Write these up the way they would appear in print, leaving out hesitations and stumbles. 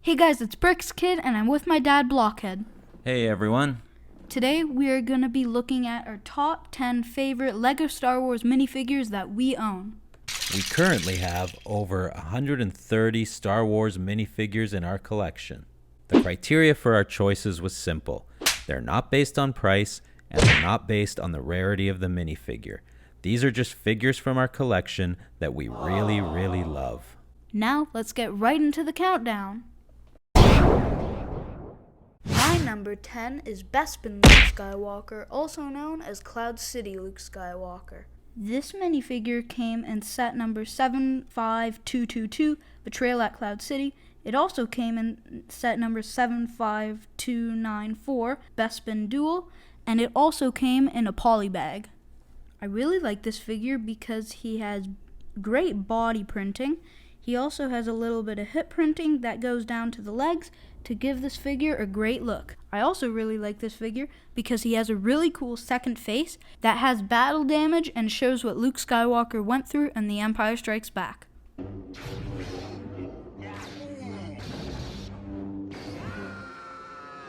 Hey guys, it's Brixkid and I'm with my dad, Blockhead. Hey everyone. Today we are going to be looking at our top 10 favorite LEGO Star Wars minifigures that we own. We currently have over 130 Star Wars minifigures in our collection. The criteria for our choices was simple. They're not based on price and they're not based on the rarity of the minifigure. These are just figures from our collection that we really love. Now let's get right into the countdown. My number 10 is Bespin Luke Skywalker, also known as Cloud City Luke Skywalker. This minifigure came in set number 75222, Betrayal at Cloud City. It also came in set number 75294, Bespin Duel, and it also came in a poly bag. I really like this figure because he has great body printing. He also has a little bit of hip printing that goes down to the legs to give this figure a great look. I also really like this figure because he has a really cool second face that has battle damage and shows what Luke Skywalker went through in The Empire Strikes Back.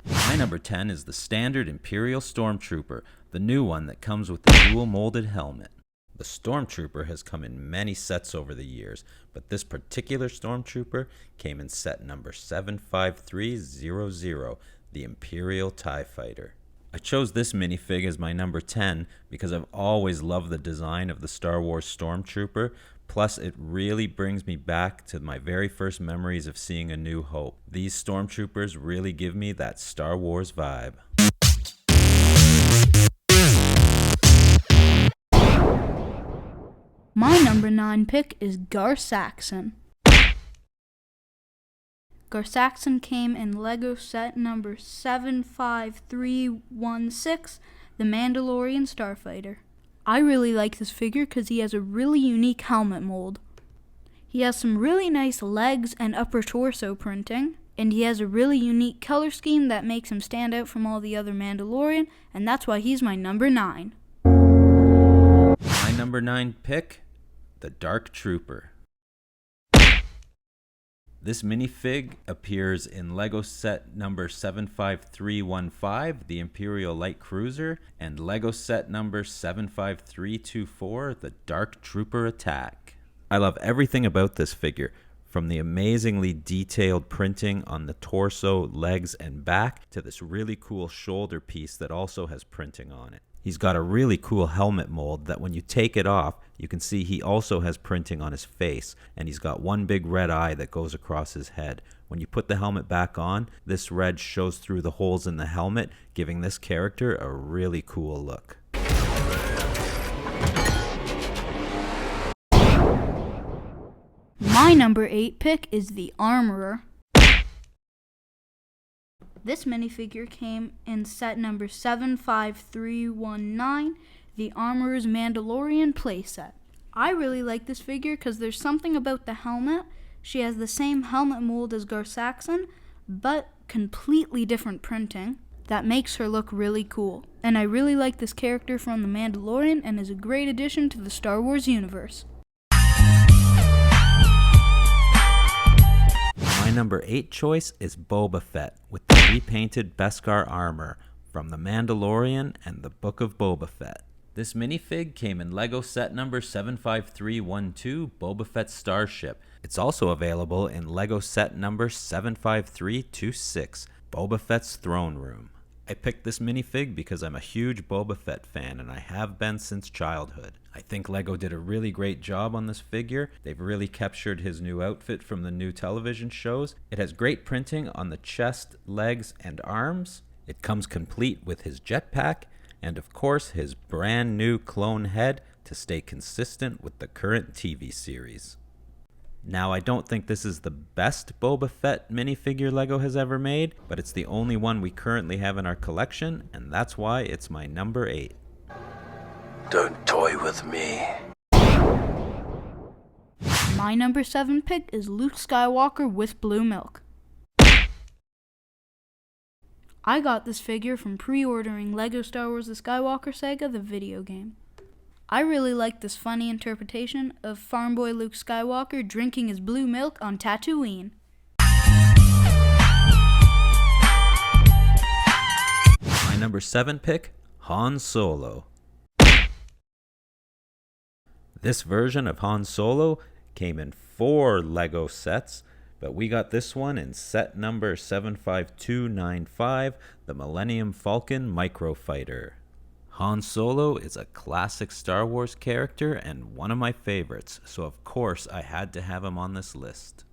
My number 10 is the standard Imperial Stormtrooper, the new one that comes with the dual molded helmet. The Stormtrooper has come in many sets over the years, but this particular Stormtrooper came in set number 75300, the Imperial TIE Fighter. I chose this minifig as my number 10 because I've always loved the design of the Star Wars Stormtrooper, plus it really brings me back to my very first memories of seeing A New Hope. These Stormtroopers really give me that Star Wars vibe. My number 9 pick is Gar Saxon. Gar Saxon came in LEGO set number 75316, the Mandalorian Starfighter. I really like this figure because he has a really unique helmet mold. He has some really nice legs and upper torso printing, and he has a really unique color scheme that makes him stand out from all the other Mandalorian, and that's why he's my number 9. My number 9 pick, the Dark Trooper. This minifig appears in LEGO set number 75315, the Imperial Light Cruiser, and LEGO set number 75324, the Dark Trooper Attack. I love everything about this figure, from the amazingly detailed printing on the torso, legs, and back to this really cool shoulder piece that also has printing on it. He's got a really cool helmet mold that when you take it off, you can see he also has printing on his face, and he's got one big red eye that goes across his head. When you put the helmet back on, this red shows through the holes in the helmet, giving this character a really cool look. My number 8 pick is the Armorer. This minifigure came in set number 75319, the Armorer's Mandalorian playset. I really like this figure because there's something about the helmet. She has the same helmet mold as Gar Saxon, but completely different printing that makes her look really cool. And I really like this character from The Mandalorian and is a great addition to the Star Wars universe. My number 8 choice is Boba Fett with the repainted Beskar armor from The Mandalorian and the Book of Boba Fett. This minifig came in LEGO set number 75312, Boba Fett's Starship. It's also available in LEGO set number 75326, Boba Fett's Throne Room. I picked this minifig because I'm a huge Boba Fett fan and I have been since childhood. I think LEGO did a really great job on this figure. They've really captured his new outfit from the new television shows. It has great printing on the chest, legs, and arms. It comes complete with his jetpack and of course his brand new clone head to stay consistent with the current TV series. Now, I don't think this is the best Boba Fett minifigure LEGO has ever made, but it's the only one we currently have in our collection, and that's why it's my number 8. Don't toy with me. My number 7 pick is Luke Skywalker with blue milk. I got this figure from pre-ordering LEGO Star Wars The Skywalker Saga, the video game. I really like this funny interpretation of farm boy Luke Skywalker drinking his blue milk on Tatooine. number 7 pick, Han Solo. This version of Han Solo came in 4 LEGO sets, but we got this one in set number 75295, the Millennium Falcon Microfighter. Han Solo is a classic Star Wars character and one of my favorites, so of course I had to have him on this list.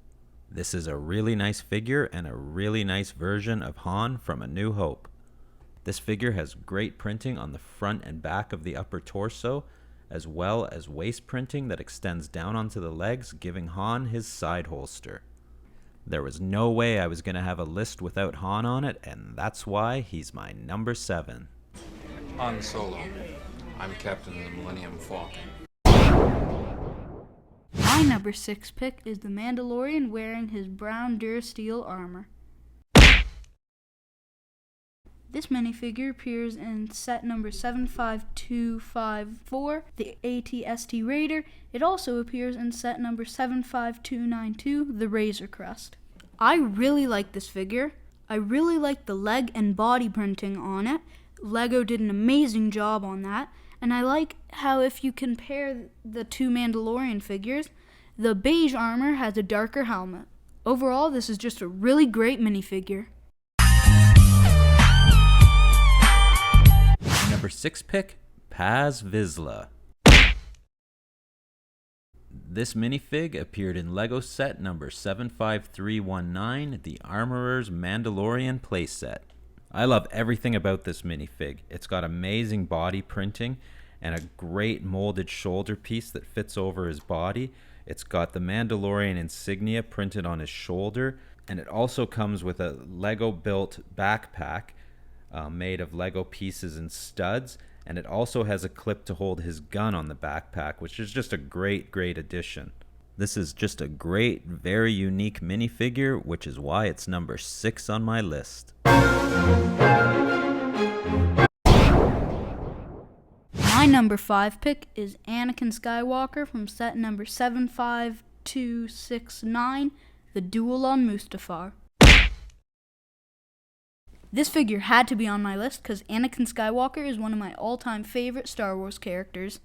This is a really nice figure and a really nice version of Han from A New Hope. This figure has great printing on the front and back of the upper torso, as well as waist printing that extends down onto the legs, giving Han his side holster. There was no way I was going to have a list without Han on it, and that's why he's my number 7. Han Solo. I'm Captain of the Millennium Falcon. My number 6 pick is the Mandalorian wearing his brown Durasteel armor. This minifigure appears in set number 75254, the AT-ST Raider. It also appears in set number 75292, the Razor Crest. I really like this figure. I really like the leg and body printing on it. LEGO did an amazing job on that. And I like how if you compare the 2 Mandalorian figures, the beige armor has a darker helmet. Overall, this is just a really great minifigure. Number 6 pick, Paz Vizsla. This minifig appeared in LEGO set number 75319, the Armorer's Mandalorian playset. I love everything about this minifig. It's got amazing body printing and a great molded shoulder piece that fits over his body. It's got the Mandalorian insignia printed on his shoulder, and it also comes with a LEGO built backpack made of LEGO pieces and studs, and it also has a clip to hold his gun on the backpack, which is just a great addition. This is just a great, very unique minifigure, which is why it's number 6 on my list. My number 5 pick is Anakin Skywalker from set number 75269, the Duel on Mustafar. This figure had to be on my list because Anakin Skywalker is one of my all-time favorite Star Wars characters.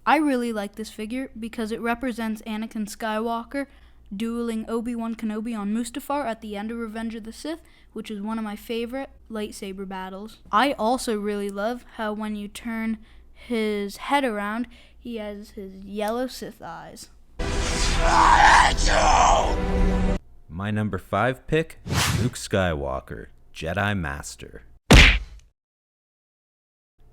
I really like this figure because it represents Anakin Skywalker dueling Obi-Wan Kenobi on Mustafar at the end of Revenge of the Sith, which is one of my favorite lightsaber battles. I also really love how when you turn his head around, he has his yellow Sith eyes. My number 5 pick, Luke Skywalker, Jedi Master.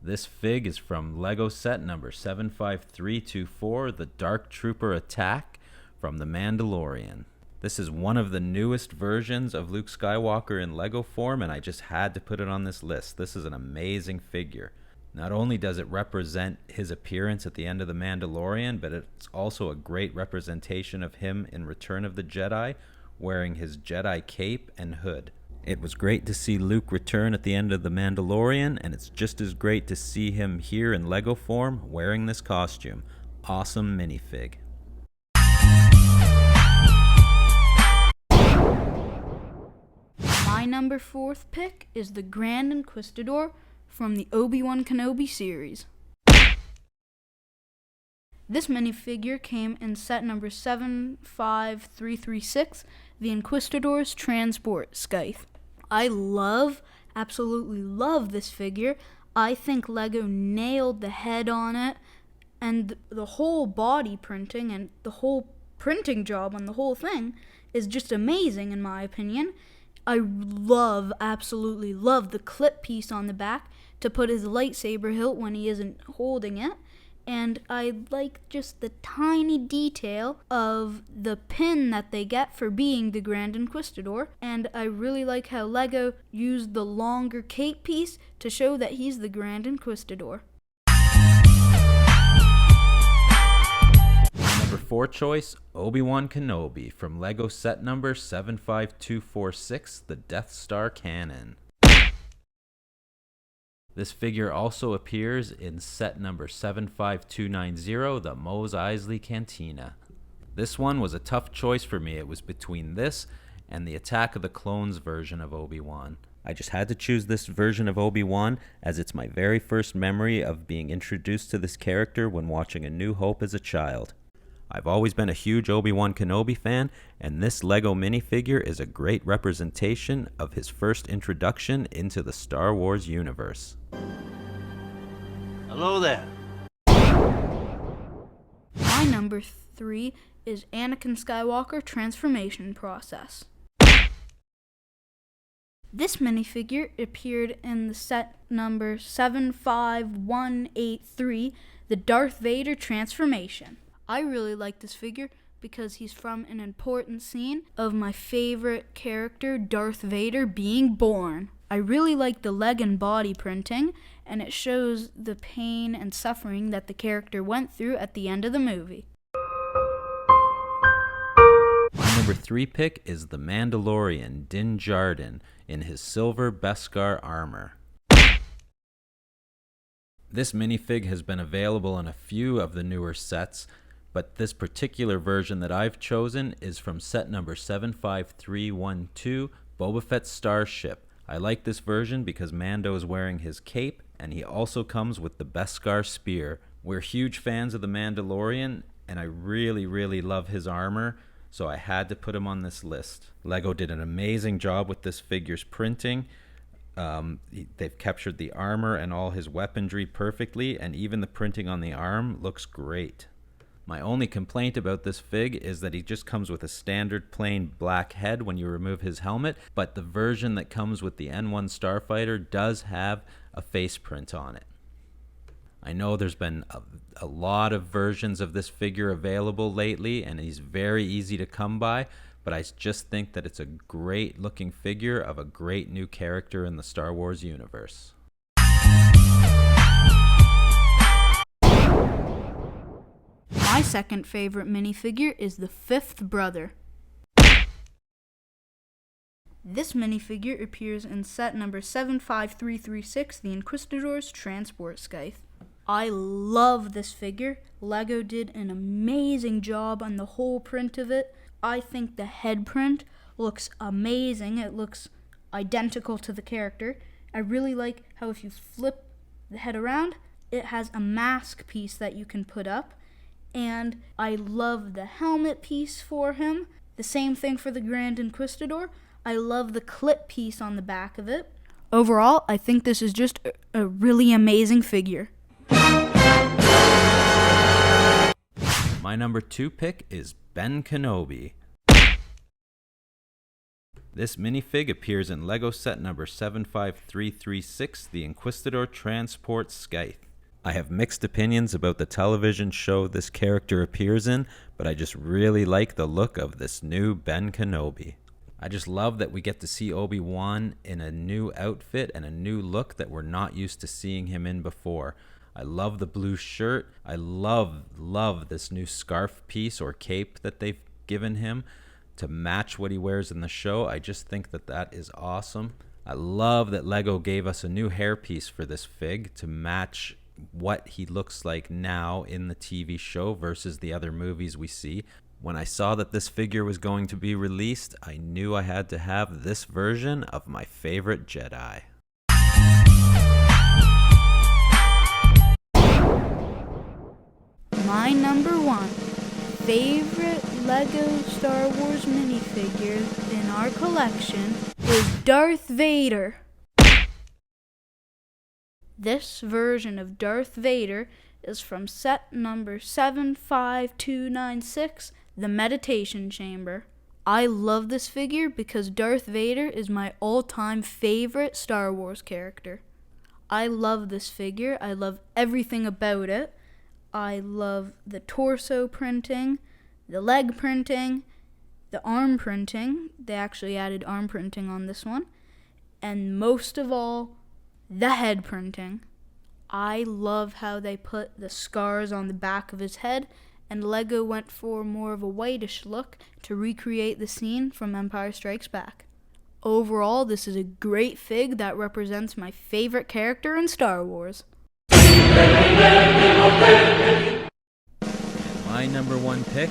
This fig is from LEGO set number 75324, the Dark Trooper Attack from The Mandalorian. This is one of the newest versions of Luke Skywalker in LEGO form, and I just had to put it on this list. This is an amazing figure. Not only does it represent his appearance at the end of The Mandalorian, but it's also a great representation of him in Return of the Jedi, wearing his Jedi cape and hood. It was great to see Luke return at the end of The Mandalorian, and it's just as great to see him here in LEGO form wearing this costume. Awesome minifig. My number 4th pick is the Grand Inquisitor from the Obi-Wan Kenobi series. This minifigure came in set number 75336, the Inquisitor's Transport Scythe. I absolutely love this figure. I think LEGO nailed the head on it, and the whole body printing and the whole printing job on the whole thing is just amazing in my opinion. I absolutely love the clip piece on the back to put his lightsaber hilt when he isn't holding it. And I like just the tiny detail of the pin that they get for being the Grand Inquisitor. And I really like how LEGO used the longer cape piece to show that he's the Grand Inquisitor. Number 4 choice, Obi-Wan Kenobi from LEGO set number 75246, the Death Star Cannon. This figure also appears in set number 75290, the Mos Eisley Cantina. This one was a tough choice for me. It was between this and the Attack of the Clones version of Obi-Wan. I just had to choose this version of Obi-Wan as it's my very first memory of being introduced to this character when watching A New Hope as a child. I've always been a huge Obi-Wan Kenobi fan, and this LEGO minifigure is a great representation of his first introduction into the Star Wars universe. Hello there. My number 3 is Anakin Skywalker transformation process. This minifigure appeared in the set number 75183, the Darth Vader transformation. I really like this figure because he's from an important scene of my favorite character, Darth Vader, being born. I really like the leg and body printing, and it shows the pain and suffering that the character went through at the end of the movie. My number 3 pick is the Mandalorian Din Djarin in his silver Beskar armor. This minifig has been available in a few of the newer sets, but this particular version that I've chosen is from set number 75312, Boba Fett's Starship. I like this version because Mando is wearing his cape, and he also comes with the Beskar spear. We're huge fans of the Mandalorian, and I really love his armor, so I had to put him on this list. LEGO did an amazing job with this figure's printing. They've captured the armor and all his weaponry perfectly, and even the printing on the arm looks great. My only complaint about this fig is that he just comes with a standard plain black head when you remove his helmet, but the version that comes with the N1 Starfighter does have a face print on it. I know there's been a lot of versions of this figure available lately, and he's very easy to come by, but I just think that it's a great looking figure of a great new character in the Star Wars universe. My second favorite minifigure is the Fifth Brother. This minifigure appears in set number 75336, the Inquisitor's Transport Scythe. I love this figure. LEGO did an amazing job on the whole print of it. I think the head print looks amazing. It looks identical to the character. I really like how if you flip the head around, it has a mask piece that you can put up. And I love the helmet piece for him. The same thing for the Grand Inquisitor. I love the clip piece on the back of it. Overall, I think this is just a really amazing figure. My number 2 pick is Ben Kenobi. This minifig appears in LEGO set number 75336, the Inquisitor Transport Scythe. I have mixed opinions about the television show this character appears in, but I just really like the look of this new Ben Kenobi. I just love that we get to see Obi-Wan in a new outfit and a new look that we're not used to seeing him in before. I love the blue shirt. I love this new scarf piece or cape that they've given him to match what he wears in the show. I just think that is awesome. I love that LEGO gave us a new hairpiece for this fig to match what he looks like now in the TV show versus the other movies we see. When I saw that this figure was going to be released, I knew I had to have this version of my favorite Jedi. My number 1 favorite LEGO Star Wars minifigure in our collection is Darth Vader. This version of Darth Vader is from set number 75296, the Meditation Chamber. I love this figure because Darth Vader is my all-time favorite Star Wars character. I love this figure. I love everything about it. I love the torso printing, the leg printing, the arm printing. They actually added arm printing on this one. And most of all, the head printing. I love how they put the scars on the back of his head, and LEGO went for more of a whitish look to recreate the scene from Empire Strikes Back. Overall, this is a great fig that represents my favorite character in Star Wars. My number 1 pick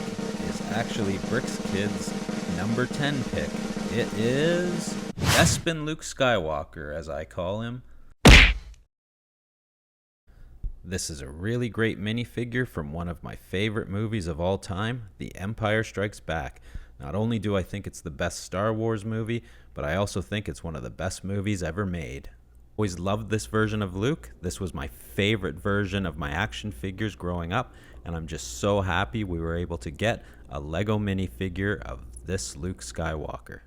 is actually Brixkid's number 10 pick. It is Bespin Luke Skywalker, as I call him. This is a really great minifigure from one of my favorite movies of all time, The Empire Strikes Back. Not only do I think it's the best Star Wars movie, but I also think it's one of the best movies ever made. Always loved this version of Luke. This was my favorite version of my action figures growing up, and I'm just so happy we were able to get a LEGO minifigure of this Luke Skywalker.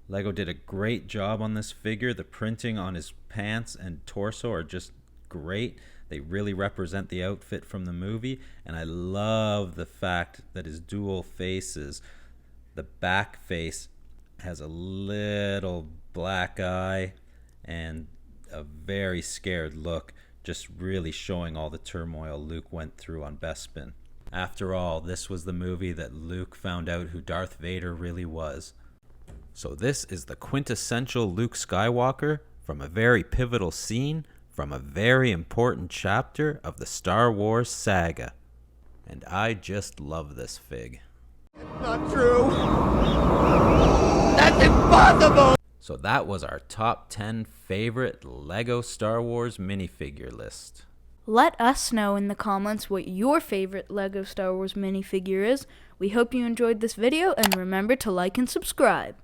LEGO did a great job on this figure. The printing on his pants and torso are just great. They really represent the outfit from the movie, and I love the fact that his dual faces, the back face has a little black eye and a very scared look, just really showing all the turmoil Luke went through on Bespin. After all, this was the movie that Luke found out who Darth Vader really was. So this is the quintessential Luke Skywalker from a very pivotal scene from a very important chapter of the Star Wars saga. And I just love this fig. Not true. That's impossible. So that was our top 10 favorite LEGO Star Wars minifigure list. Let us know in the comments what your favorite LEGO Star Wars minifigure is. We hope you enjoyed this video, and remember to like and subscribe.